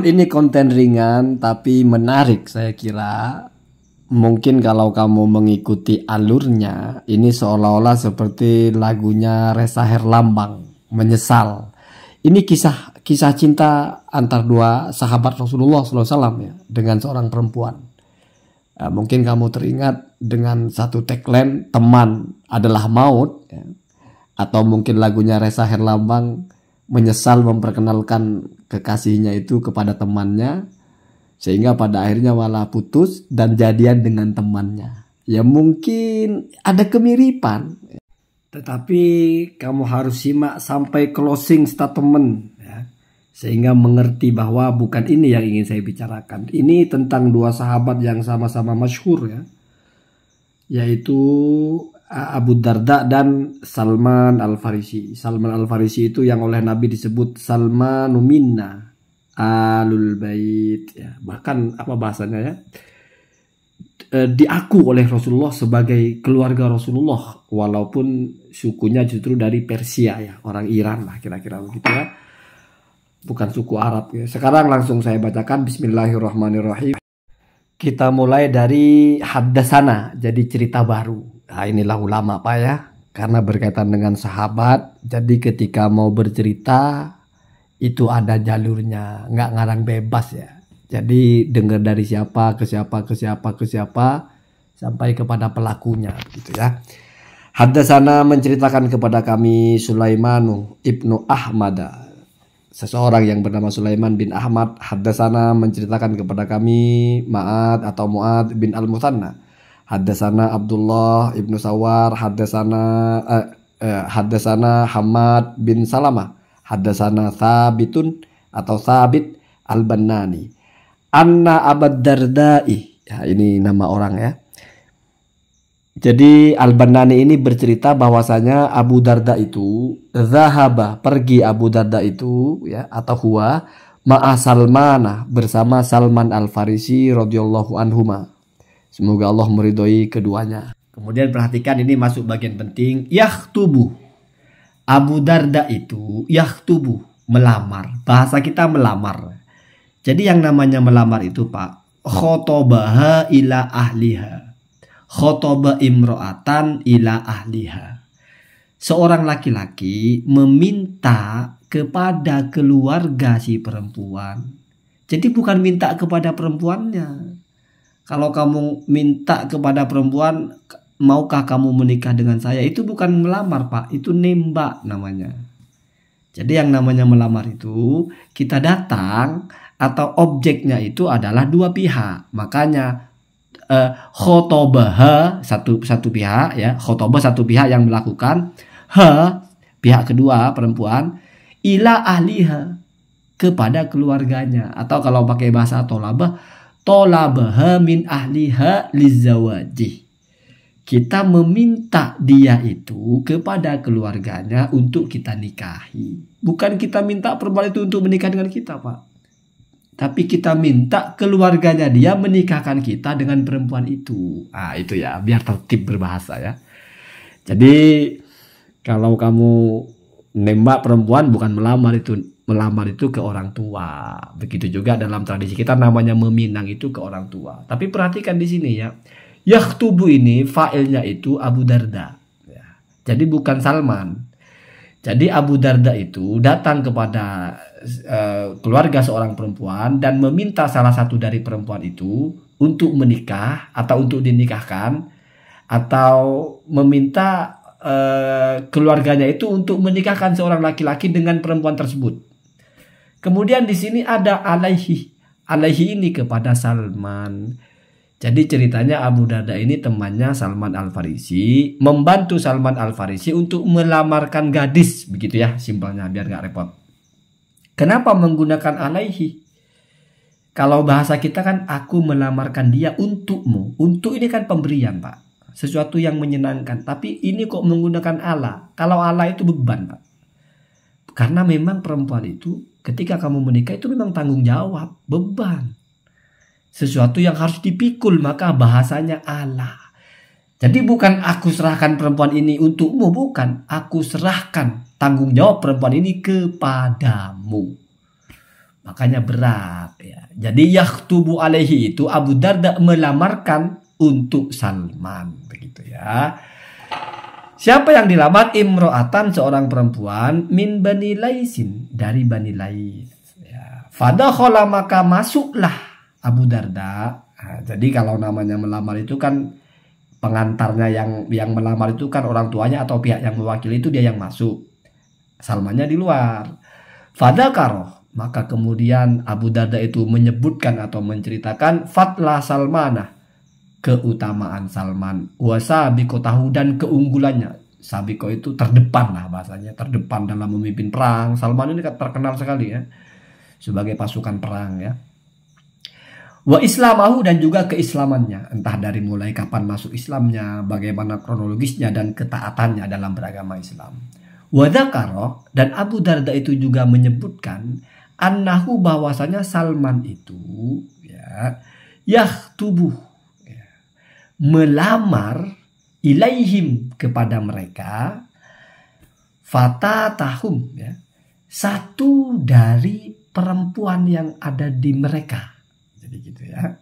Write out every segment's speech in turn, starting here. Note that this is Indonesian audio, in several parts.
Ini konten ringan tapi menarik saya kira. Mungkin kalau kamu mengikuti alurnya, ini seolah-olah seperti lagunya Ressa Herlambang, Menyesal. Ini kisah cinta antar dua sahabat Rasulullah SAW ya, dengan seorang perempuan. Mungkin kamu teringat dengan satu tagline, teman adalah maut ya. Atau mungkin lagunya Ressa Herlambang, Menyesal, memperkenalkan kekasihnya itu kepada temannya, sehingga pada akhirnya malah putus dan jadian dengan temannya. Ya mungkin ada kemiripan, tetapi kamu harus simak sampai closing statement ya, sehingga mengerti bahwa bukan ini yang ingin saya bicarakan. Ini tentang dua sahabat yang sama-sama masyhur ya, yaitu Abu Darda dan Salman Al-Farisi. Salman Al-Farisi itu yang oleh Nabi disebut Salmanu minna alul bait ya. Bahkan apa bahasanya ya? Diaku oleh Rasulullah sebagai keluarga Rasulullah, walaupun sukunya justru dari Persia ya, orang Iran lah kira-kira begitu ya. Bukan suku Arab ya. Sekarang langsung saya bacakan, bismillahirrahmanirrahim. Kita mulai dari Haddasana, jadi cerita baru. Nah, inilah ulama Pak ya, karena berkaitan dengan sahabat. Jadi ketika mau bercerita itu ada jalurnya, nggak ngarang bebas ya. Jadi dengar dari siapa ke siapa ke siapa ke siapa sampai kepada pelakunya gitu ya. Haddasana menceritakan kepada kami Sulaimanu ibnu Ahmad, seseorang yang bernama Sulaiman bin Ahmad. Haddasana menceritakan kepada kami Ma'ad atau Mu'ad bin Al-Muthanna. Haddasana Abdullah ibnu Sawar. Haddasana Hamad bin Salamah. Haddasana Thabitun atau Thabit Al-Bannani. Anna Abad Dardai. Ya, ini nama orang ya. Jadi Al-Bannani ini bercerita bahwasanya Abu Darda itu zahaba, pergi Abu Darda itu ya, atau huwa ma'a Salmana, bersama Salman Al-Farisi radhiyallahu anhuma. Semoga Allah meridhoi keduanya. Kemudian perhatikan, ini masuk bagian penting. Yakhtubu. Abu Darda itu yakhtubu, melamar. Bahasa kita melamar. Jadi yang namanya melamar itu Pak, khotobaha ila ahliha. Khotoba imro'atan ila ahliha. Seorang laki-laki meminta kepada keluarga si perempuan. Jadi bukan minta kepada perempuannya. Kalau kamu minta kepada perempuan, maukah kamu menikah dengan saya? Itu bukan melamar Pak, itu nembak namanya. Jadi yang namanya melamar itu kita datang, atau objeknya itu adalah dua pihak. Makanya khotobaha satu pihak ya, khotobah satu pihak yang melakukan, pihak kedua perempuan, ila ahliha, kepada keluarganya. Atau kalau pakai bahasa tolabaha min ahliha lizawajih. Kita meminta dia itu kepada keluarganya untuk kita nikahi. Bukan kita minta perempuan itu untuk menikah dengan kita Pak, tapi kita minta keluarganya dia menikahkan kita dengan perempuan itu. Ah itu ya, biar tertib berbahasa ya. Jadi kalau kamu nembak perempuan bukan melamar itu. Melamar itu ke orang tua. Begitu juga dalam tradisi kita namanya meminang itu ke orang tua. Tapi perhatikan di sini ya. Yakhtubu ini fa'ilnya itu Abu Darda. Ya. Jadi bukan Salman. Jadi Abu Darda itu datang kepada keluarga seorang perempuan dan meminta salah satu dari perempuan itu untuk menikah atau untuk dinikahkan, atau meminta keluarganya itu untuk menikahkan seorang laki-laki dengan perempuan tersebut. Kemudian di sini ada alaihi. Alaihi ini kepada Salman. Jadi ceritanya Abu Darda ini temannya Salman Al-Farisi, membantu Salman Al-Farisi untuk melamarkan gadis, begitu ya simpelnya biar nggak repot. Kenapa menggunakan alaihi? Kalau bahasa kita kan aku melamarkan dia untukmu. Untuk ini kan pemberian Pak, sesuatu yang menyenangkan. Tapi ini kok menggunakan ala. Kalau ala itu beban Pak. Karena memang perempuan itu ketika kamu menikah itu memang tanggung jawab, beban. Sesuatu yang harus dipikul, maka bahasanya ala. Jadi bukan aku serahkan perempuan ini untukmu, bukan. Aku serahkan tanggung jawab perempuan ini kepadamu. Makanya berat ya. Jadi yakhtubu alaihi itu Abu Darda melamarkan untuk Salman, begitu ya. Siapa yang dilamar? Imro'atan, seorang perempuan, min Bani Laisin, dari Bani Lais ya. Fadakhala, maka masuklah Abu Darda. Nah, jadi kalau namanya melamar itu kan pengantarnya yang melamar itu kan orang tuanya atau pihak yang mewakili, itu dia yang masuk. Salmannya di luar. Fadakaroh, maka kemudian Abu Darda itu menyebutkan atau menceritakan fatla Salmanah, keutamaan Salman, wasabiqo tahu, dan keunggulannya. Sabiqo itu terdepan lah bahasanya, terdepan dalam memimpin perang. Salman ini terkenal sekali ya sebagai pasukan perang ya. Wa islamahu, dan juga keislamannya, entah dari mulai kapan masuk Islamnya, bagaimana kronologisnya dan ketaatannya dalam beragama Islam. Wa dzakara, dan Abu Darda itu juga menyebutkan annahu, bahwasanya Salman itu ya yakhtubu, ya, melamar ilaihim, kepada mereka, fatatahum, ya, satu dari perempuan yang ada di mereka. Jadi gitu ya.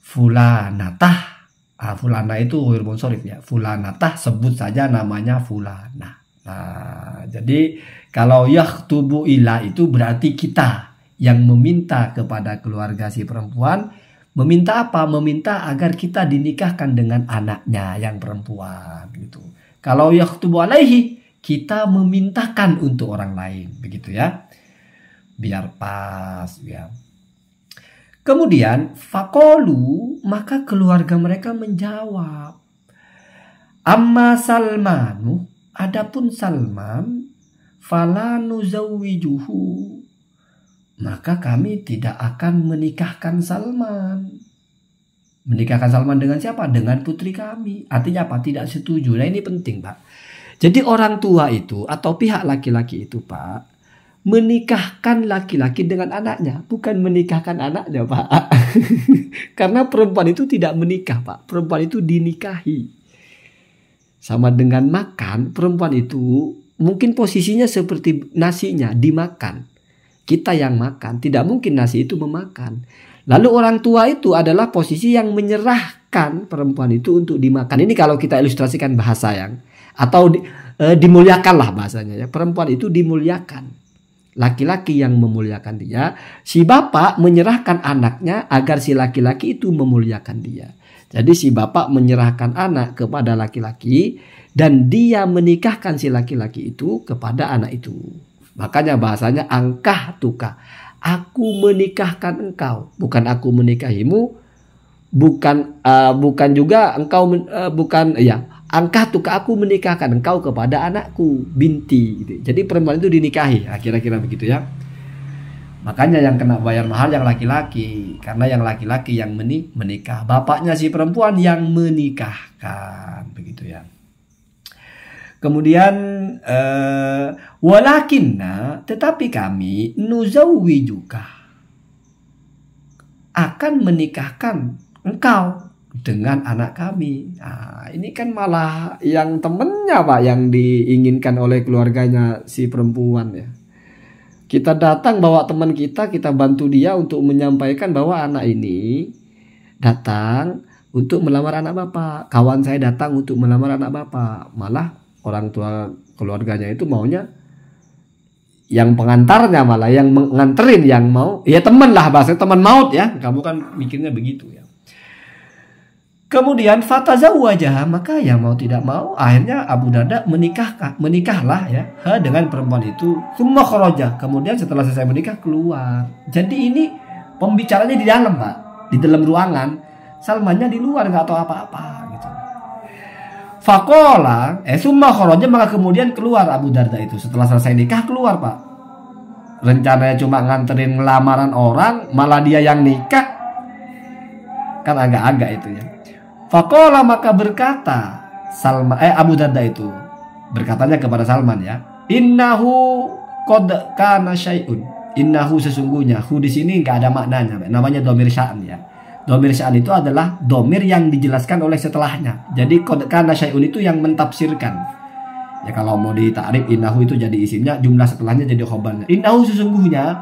Fulanatah, fulana itu ghair munsharif ya. Fulanatah, sebut saja namanya fulana. Nah, jadi kalau yakhtubu ila itu berarti kita yang meminta kepada keluarga si perempuan. Meminta apa? Meminta agar kita dinikahkan dengan anaknya yang perempuan gitu. Kalau yakhtubu alaihi, kita memintakan untuk orang lain, begitu ya. Biar pas ya. Kemudian faqalu, maka keluarga mereka menjawab, amma Salmanu, adapun Salman, fala nuzawwijuhu, maka kami tidak akan menikahkan Salman. Menikahkan Salman dengan siapa? Dengan putri kami. Artinya apa? Tidak setuju. Nah ini penting Pak. Jadi orang tua itu atau pihak laki-laki itu Pak, menikahkan laki-laki dengan anaknya, bukan menikahkan anaknya Pak. Karena perempuan itu tidak menikah Pak. Perempuan itu dinikahi. Sama dengan makan, perempuan itu mungkin posisinya seperti nasinya, dimakan. Kita yang makan, tidak mungkin nasi itu memakan. Lalu orang tua itu adalah posisi yang menyerahkan perempuan itu untuk dimakan. Ini kalau kita ilustrasikan bahasa yang atau dimuliakanlah bahasanya ya. Perempuan itu dimuliakan. Laki-laki yang memuliakan dia, si bapak menyerahkan anaknya agar si laki-laki itu memuliakan dia. Jadi si bapak menyerahkan anak kepada laki-laki dan dia menikahkan si laki-laki itu kepada anak itu. Makanya bahasanya angkah tuka, aku menikahkan engkau, bukan aku menikahimu, bukan juga engkau bukan ya. Angkah tuka, aku menikahkan engkau kepada anakku binti gitu. Jadi perempuan itu dinikahi, kira-kira begitu ya. Makanya yang kena bayar mahal yang laki-laki, karena yang laki-laki yang menikah, bapaknya si perempuan yang menikahkan, begitu ya. Kemudian walakinna, tetapi kami nuzawwijuka, akan menikahkan engkau dengan anak kami. Nah, ini kan malah yang temennya Pak yang diinginkan oleh keluarganya si perempuan ya. Kita datang bawa teman kita bantu dia untuk menyampaikan bahwa anak ini datang untuk melamar anak bapak. Kawan saya datang untuk melamar anak bapak. Malah orang tua keluarganya itu maunya yang pengantarnya, malah yang menganterin yang mau. Ya teman lah, bahasa teman maut ya. Kamu kan mikirnya begitu ya. Kemudian fatazawwajah, maka yang mau tidak mau akhirnya Abu Darda menikahlah ya dengan perempuan itu. Tsumma kharaja, kemudian setelah selesai menikah keluar. Jadi ini pembicaranya di dalam Pak, di dalam ruangan. Salmannya di luar, nggak tahu apa-apa gitu. Faqala, tsumma kharaja, maka kemudian keluar Abu Darda itu setelah selesai nikah keluar Pak. Rencananya cuma nganterin lamaran orang, malah dia yang nikah. Kan agak-agak itu ya. Faqala, maka berkata Abu Darda itu berkatanya kepada Salman ya, innahu qad kana syai'un. Innahu, sesungguhnya, hu di sini enggak ada maknanya, namanya dhamir sya'an ya. Dhamir sya'an itu adalah dhamir yang dijelaskan oleh setelahnya. Jadi qad kana syai'un itu yang mentafsirkan. Ya kalau mau ditakrif innahu itu jadi isimnya, jumlah setelahnya jadi khobarnya. Innahu, sesungguhnya,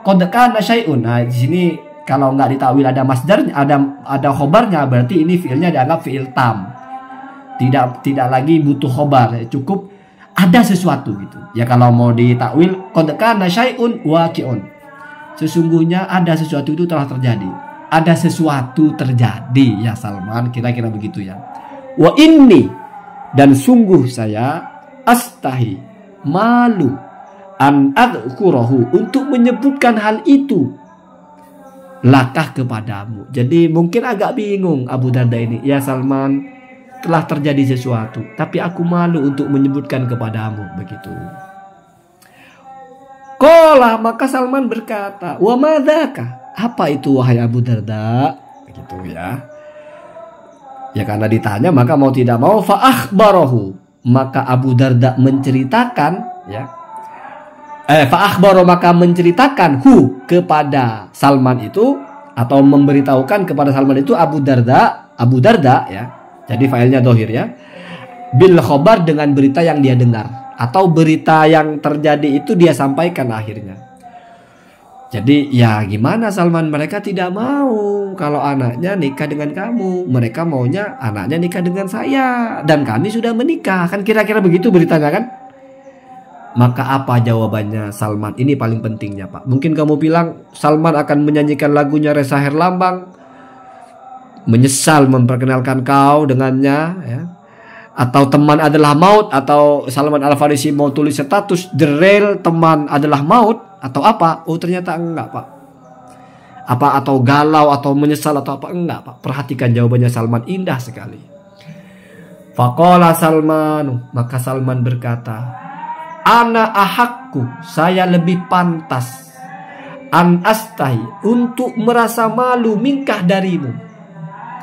qad kana syai'un. Nah, di sini kalau nggak ditakwil ada masdarnya, ada khobarnya, berarti ini fiilnya dianggap fiil tam. Tidak lagi butuh khobar, cukup ada sesuatu gitu. Ya kalau mau ditakwil qad kana syai'un waqi'un. Sesungguhnya ada sesuatu itu telah terjadi. Ada sesuatu terjadi ya Salman, kira-kira begitu ya. Wa inni, dan sungguh saya astahi, malu, an adzkurahu, untuk menyebutkan hal itu lakah kepadamu. Jadi mungkin agak bingung Abu Darda ini. Ya Salman, telah terjadi sesuatu, tapi aku malu untuk menyebutkan kepadamu. Begitu. Qala, maka Salman berkata, wa madzaka, apa itu wahai Abu Darda? Begitu ya. Ya karena ditanya maka mau tidak mau fa akhbarahu, maka Abu Darda menceritakan ya. Fa akhbaro, maka menceritakan kepada Salman itu, atau memberitahukan kepada Salman itu Abu Darda ya. Jadi failnya dohir ya. Bil khobar, dengan berita yang dia dengar, atau berita yang terjadi itu dia sampaikan akhirnya. Jadi ya gimana Salman, mereka tidak mau kalau anaknya nikah dengan kamu. Mereka maunya anaknya nikah dengan saya, dan kami sudah menikah. Kan kira-kira begitu beritanya kan. Maka apa jawabannya Salman? Ini paling pentingnya Pak. Mungkin kamu bilang Salman akan menyanyikan lagunya Reza Herlambang, menyesal memperkenalkan kau dengannya ya. Atau teman adalah maut, atau Salman Al Farisi mau tulis status The Real teman adalah maut, atau apa? Oh ternyata enggak Pak. Apa atau galau atau menyesal atau apa? Enggak Pak. Perhatikan jawabannya Salman, indah sekali. Faqala Salman, maka Salman berkata, ana ahakku, saya lebih pantas, an astahi, untuk merasa malu, mingkah darimu.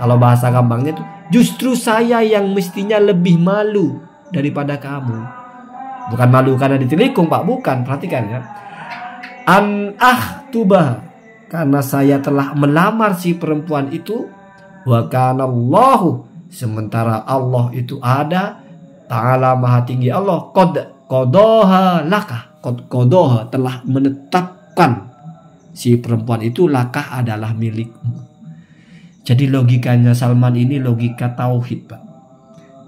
Kalau bahasa gampangnya itu, justru saya yang mestinya lebih malu daripada kamu. Bukan malu karena ditelikung Pak, bukan. Perhatikan ya. An ahtubah, karena saya telah melamar si perempuan itu. Wa kana Allahu, sementara Allah itu ada, Ta'ala maha tinggi Allah, Qadoha laka, Qadoha telah menetapkan si perempuan itu lakah adalah milikmu. Jadi logikanya Salman ini logika tauhid Pak.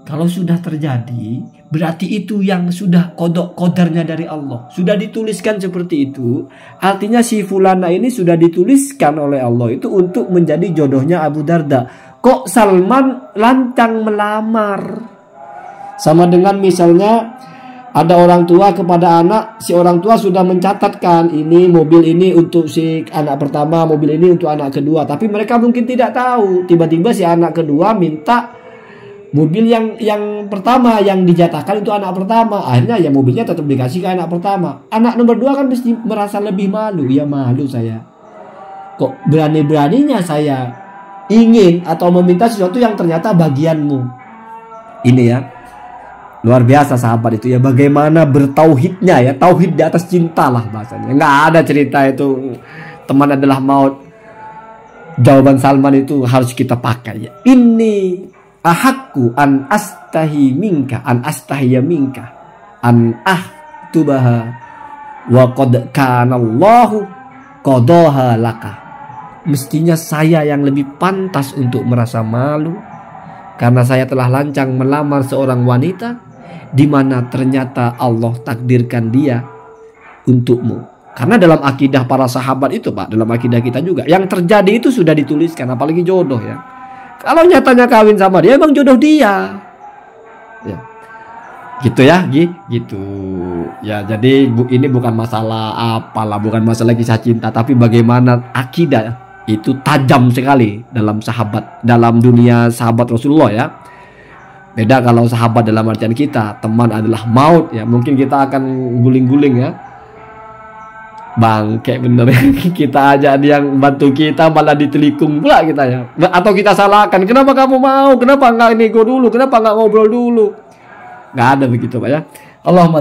Kalau sudah terjadi, berarti itu yang sudah qadarnya dari Allah. Sudah dituliskan seperti itu. Artinya si fulana ini sudah dituliskan oleh Allah itu untuk menjadi jodohnya Abu Darda. Kok Salman lancang melamar? Sama dengan misalnya ada orang tua kepada anak, si orang tua sudah mencatatkan ini mobil ini untuk si anak pertama, mobil ini untuk anak kedua. Tapi mereka mungkin tidak tahu. Tiba-tiba si anak kedua minta mobil yang pertama yang dijatahkan untuk anak pertama. Akhirnya ya mobilnya tetap dikasih ke anak pertama. Anak nomor 2 kan mesti merasa lebih malu. Ya malu saya. Kok berani-beraninya saya ingin atau meminta sesuatu yang ternyata bagianmu. Ini ya. Luar biasa sahabat itu ya, bagaimana bertauhidnya ya, tauhid di atas cinta lah bahasanya. Nggak ada cerita itu teman adalah maut. Jawaban Salman itu harus kita pakai ya. Ini ahakku an astahi minka, an astahiya minka, an ahtubaha wa qad kana Allahu qadaha laka. Mestinya saya yang lebih pantas untuk merasa malu karena saya telah lancang melamar seorang wanita di mana ternyata Allah takdirkan dia untukmu. Karena dalam akidah para sahabat itu Pak, dalam akidah kita juga, yang terjadi itu sudah dituliskan, apalagi jodoh ya. Kalau nyatanya kawin sama dia, emang jodoh dia. Ya. Gitu ya, gitu. Ya, jadi ini bukan masalah apalah, bukan masalah kisah cinta, tapi bagaimana akidah itu tajam sekali dalam sahabat, dalam dunia sahabat Rasulullah ya. Beda kalau sahabat dalam artian kita, teman adalah maut ya. Mungkin kita akan guling-guling ya. Bangke bener ya. Kita aja ada yang bantu kita malah ditelikung pula kita ya. Atau kita salahkan, kenapa kamu mau? Kenapa nggak nego dulu? Kenapa nggak ngobrol dulu? Nggak ada begitu Pak ya. Allahumma